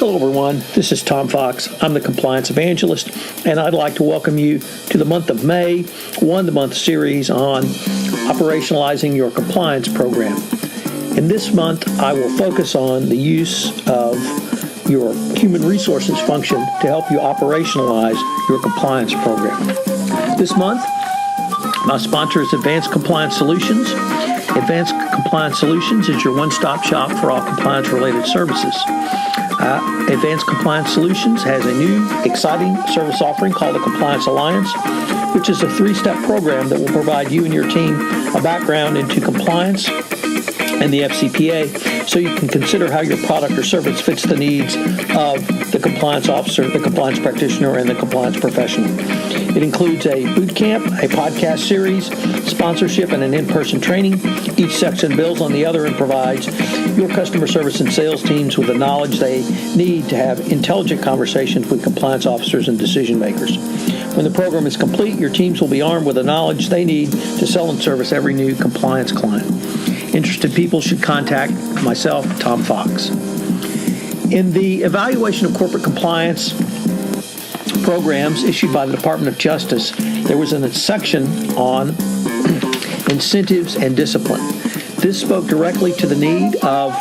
Hello everyone, this is Tom Fox. I'm the Compliance Evangelist, and I'd like to welcome you to the month of May, one-the-month series on operationalizing your compliance program. In this month, I will focus on the use of your human resources function to help you operationalize your compliance program. This month, my sponsor is Advanced Compliance Solutions. Advanced Compliance Solutions is your one-stop shop for all compliance-related services. Advanced Compliance Solutions has a new, exciting service offering called the Compliance Alliance, which is a three-step program that will provide you and your team a background into compliance and the FCPA so you can consider how your product or service fits the needs of the compliance officer, the compliance practitioner, and the compliance professional. It includes a boot camp, a podcast series, sponsorship, and an in-person training. Each section builds on the other and provides your customer service and sales teams with the knowledge they need to have intelligent conversations with compliance officers and decision makers. When the program is complete, your teams will be armed with the knowledge they need to sell and service every new compliance client. Interested people should contact myself, Tom Fox. In the evaluation of corporate compliance programs issued by the Department of Justice, there was a section on incentives and discipline. This spoke directly to the need of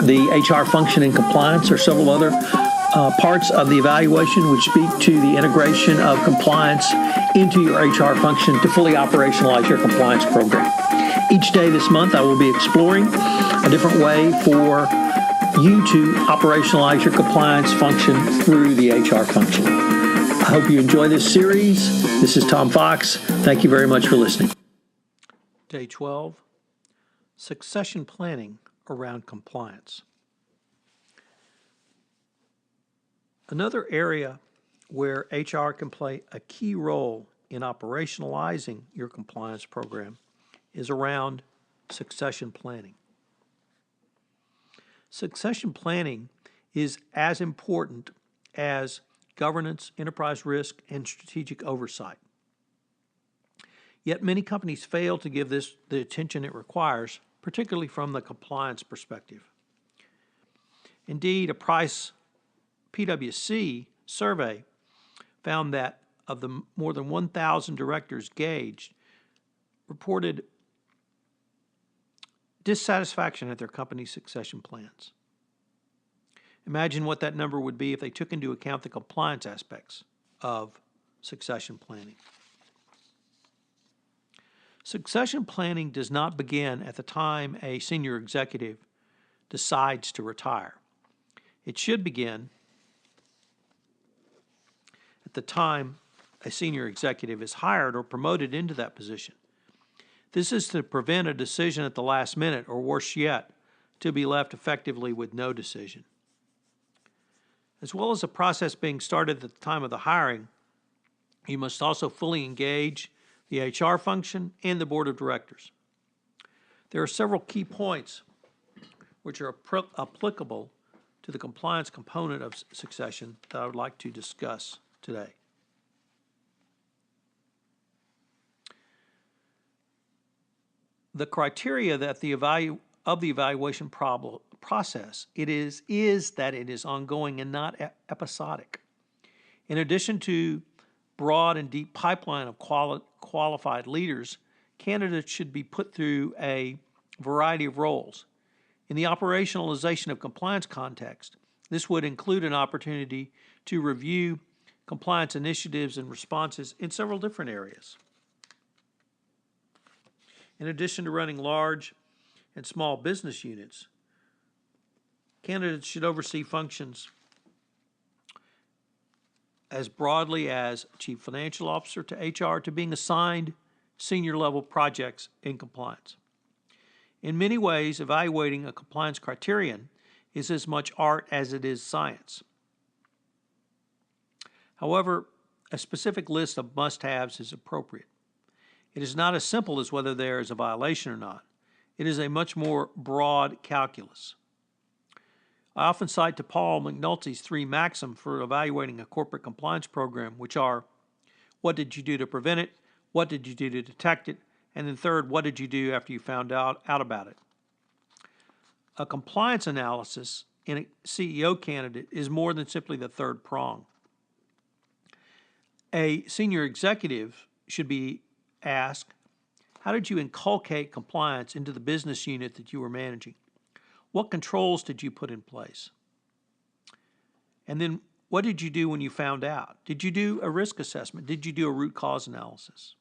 the HR function in compliance or several other parts of the evaluation which speak to the integration of compliance into your HR function to fully operationalize your compliance program. Each day this month, I will be exploring a different way for you to operationalize your compliance function through the HR function. I hope you enjoy this series. This is Tom Fox. Thank you very much for listening. Day 12, Succession Planning around Compliance. Another area where HR can play a key role in operationalizing your compliance program is around succession planning. Succession planning is as important as governance, enterprise risk, and strategic oversight. Yet many companies fail to give this the attention it requires, particularly from the compliance perspective. Indeed, a PwC survey found that of the more than 1,000 directors gauged, reported dissatisfaction at their company's succession plans. Imagine what that number would be if they took into account the compliance aspects of succession planning. Succession planning does not begin at the time a senior executive decides to retire. It should begin at the time a senior executive is hired or promoted into that position. This is to prevent a decision at the last minute, or worse yet, to be left effectively with no decision. As well as the process being started at the time of the hiring, you must also fully engage the HR function and the board of directors. There are several key points which are applicable to the compliance component of succession that I would like to discuss today. The criteria that the evaluation process is that it is ongoing and not episodic. In addition to broad and deep pipeline of qualified leaders, candidates should be put through a variety of roles. In the operationalization of compliance context, this would include an opportunity to review compliance initiatives and responses in several different areas. In addition to running large and small business units, candidates should oversee functions as broadly as Chief Financial Officer to HR to being assigned senior level projects in compliance. In many ways, evaluating a compliance criterion is as much art as it is science. However, a specific list of must-haves is appropriate. It is not as simple as whether there is a violation or not. It is a much more broad calculus. I often cite to Paul McNulty's three maxims for evaluating a corporate compliance program, which are, what did you do to prevent it? What did you do to detect it? And then third, what did you do after you found out about it? A compliance analysis in a CEO candidate is more than simply the third prong. A senior executive should be asked, how did you inculcate compliance into the business unit that you were managing? What controls did you put in place? And then what did you do when you found out? Did you do a risk assessment? Did you do a root cause analysis?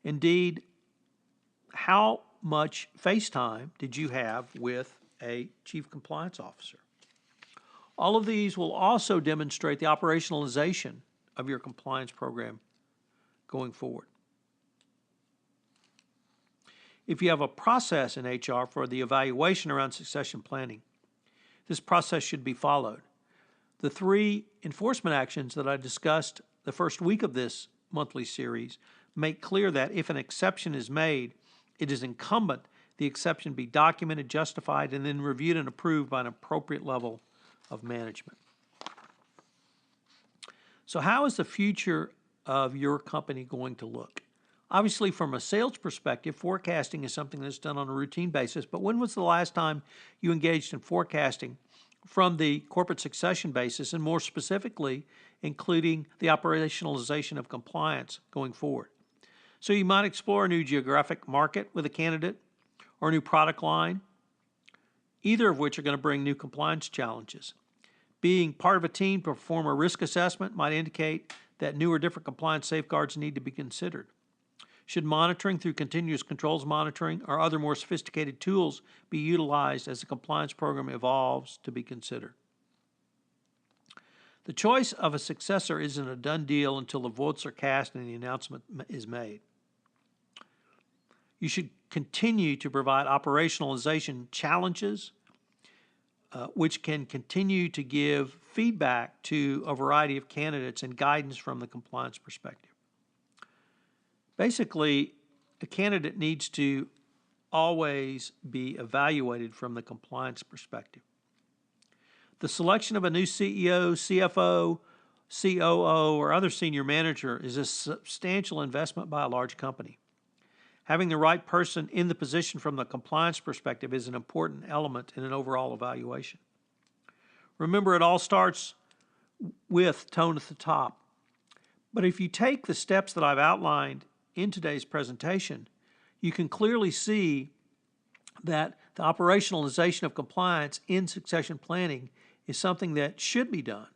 Indeed, how much face time did you have with a chief compliance officer? All of these will also demonstrate the operationalization of your compliance program going forward. If you have a process in HR for the evaluation around succession planning, this process should be followed. The 3 enforcement actions that I discussed the first week of this monthly series make clear that if an exception is made, it is incumbent the exception be documented, justified, and then reviewed and approved by an appropriate level of management. So how is the future of your company going to look? Obviously, from a sales perspective, forecasting is something that's done on a routine basis, but when was the last time you engaged in forecasting from the corporate succession basis, and more specifically, including the operationalization of compliance going forward? So you might explore a new geographic market with a candidate or a new product line, either of which are going to bring new compliance challenges. Being part of a team to perform a risk assessment might indicate that new or different compliance safeguards need to be considered. Should monitoring through continuous controls monitoring or other more sophisticated tools be utilized as the compliance program evolves to be considered? The choice of a successor isn't a done deal until the votes are cast and the announcement is made. You should continue to provide operationalization challenges, which can continue to give feedback to a variety of candidates and guidance from the compliance perspective. Basically, a candidate needs to always be evaluated from the compliance perspective. The selection of a new CEO, CFO, COO, or other senior manager is a substantial investment by a large company. Having the right person in the position from the compliance perspective is an important element in an overall evaluation. Remember, it all starts with tone at the top. But if you take the steps that I've outlined in today's presentation, you can clearly see that the operationalization of compliance in succession planning is something that should be done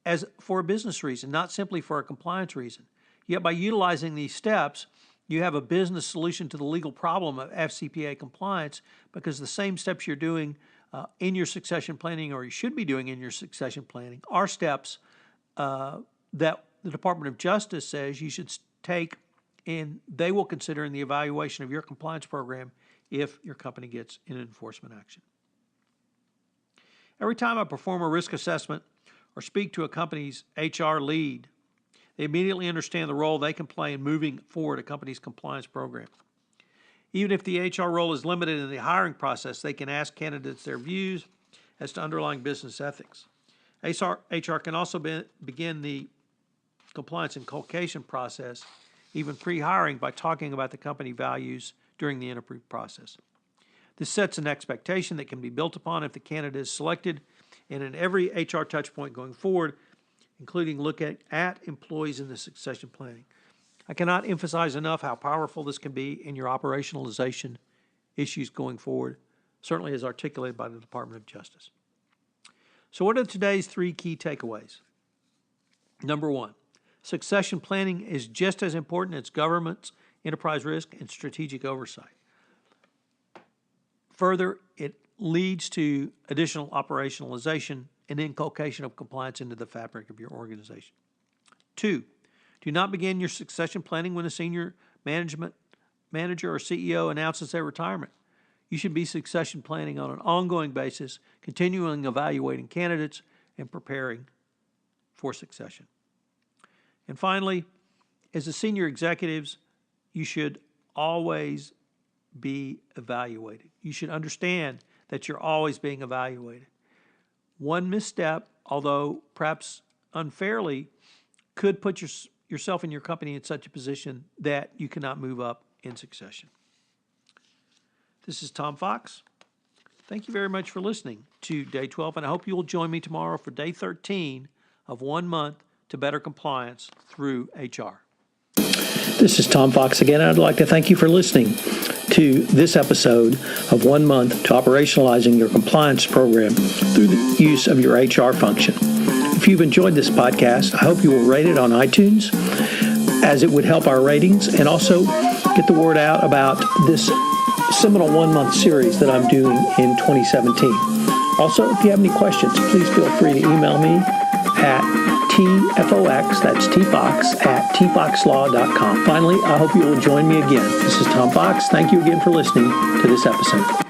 as for a business reason, not simply for a compliance reason. Yet by utilizing these steps, you have a business solution to the legal problem of FCPA compliance, because the same steps you're doing in your succession planning, or you should be doing in your succession planning, are steps that the Department of Justice says you should take, and they will consider in the evaluation of your compliance program if your company gets an enforcement action. Every time I perform a risk assessment or speak to a company's HR lead, they immediately understand the role they can play in moving forward a company's compliance program. Even if the HR role is limited in the hiring process, they can ask candidates their views as to underlying business ethics. HR can also begin the compliance inculcation process, even pre-hiring, by talking about the company values during the interview process. This sets an expectation that can be built upon if the candidate is selected, and in every HR touchpoint going forward, including looking at employees in the succession planning. I cannot emphasize enough how powerful this can be in your operationalization issues going forward, certainly as articulated by the Department of Justice. So what are today's 3 key takeaways? Number 1, succession planning is just as important as governance, enterprise risk, and strategic oversight. Further, it leads to additional operationalization and inculcation of compliance into the fabric of your organization. 2, do not begin your succession planning when a senior manager or CEO announces their retirement. You should be succession planning on an ongoing basis, continuing evaluating candidates and preparing for succession. And finally, as a senior executives, you should always be evaluated. You should understand that you're always being evaluated. One misstep, although perhaps unfairly, could put yourself and your company in such a position that you cannot move up in succession. This is Tom Fox. Thank you very much for listening to Day 12, and I hope you will join me tomorrow for Day 13 of 1 month to better compliance through HR. This is Tom Fox again, and I'd like to thank you for listening to this episode of 1 month to operationalizing your compliance program through the use of your HR function. If you've enjoyed this podcast, I hope you will rate it on iTunes, as it would help our ratings, and also get the word out about this seminal 1 month series that I'm doing in 2017. Also, if you have any questions, please feel free to email me at tfox, that's tfox, at tfoxlaw.com. Finally, I hope you will join me again. This is Tom Fox. Thank you again for listening to this episode.